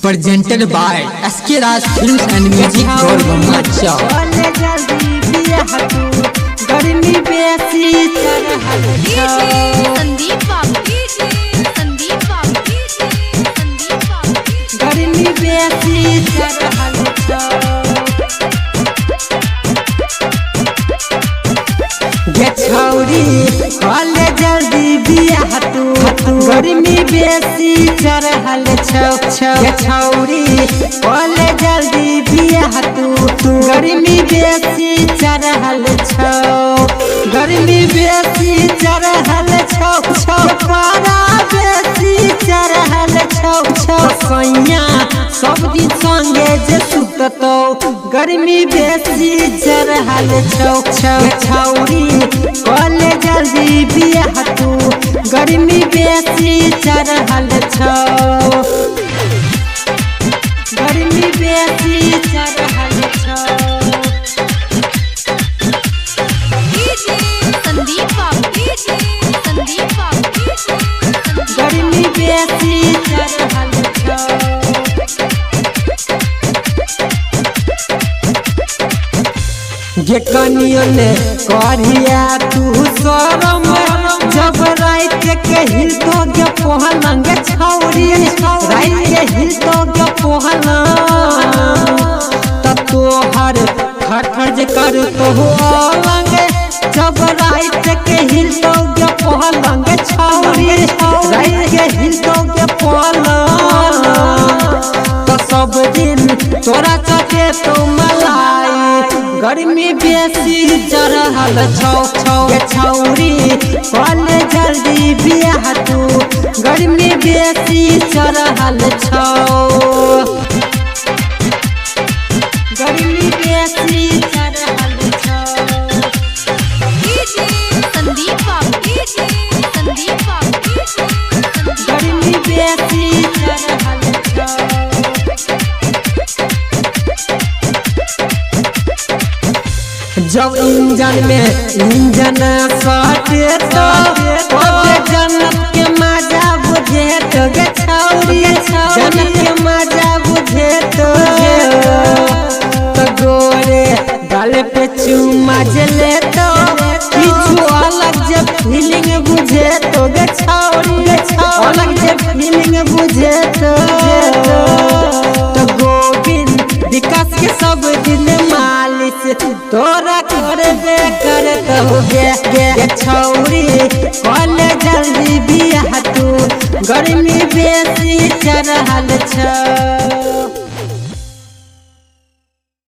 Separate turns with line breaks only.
Presented by SK Raj Films and Music Gold
गर्मी बेसी
संदीप बाबू
गर्मी बेसी गे छौरी भले जल्दी बियाह तू गर्मी बेसी चढ़ल छौ गे छौरी भले जल्दी बियाह तू गर्मी बेसी चढ़ल छौ गर्मी बेसी चढ़ल छौ पारा बेसी चढ़ल छौ सैया सब दिन संगे जे सुततौ गर्मी बेसी चढ़ल छौ छौरी भले जल्दी बियाह तू गर्मी बेसी चढ़ल छौ गर्मी बेसी चढ़ल छौ
संदीप बाबू
गर्मी बेसी चढ़ल छौ जे कनियन करिया तू शरम जब रात के हिल तो गे पहलंग छौरी रात के हिल तो गे पहलंग तब तोहर खटर जे कर तो अलंग जब रात के हिल तो गे पहलंग छौरी रात के हिल तो गे पहलंग तो सब दिन तोरा चटे तो मलाई गर्मी बेसी चढ़ल छौ छौरी भले जल्दी बियाह तू गर्मी बेसी चढ़ल छौ गर्मी बेसी चढ़ल छौ
संदीप बाबू
गर्मी बेसी चढ़ल छौ जब इंजन में इंजन सटे तो जन्नत के मजा बुझे तो गे छौरी जन्नत के मजा बुझे तो गोरे गल पे चुमा जले तो किछु अलग जे फीलिंग बुझे तो गे छौरी अलग जे फीलिंग बुझे तो गोविंद विकास के सब दिन मालिश तोरा करबे करत हो गे छौरी भले जल्दी बियाह तू गर्मी बेसी चढ़ल छौ।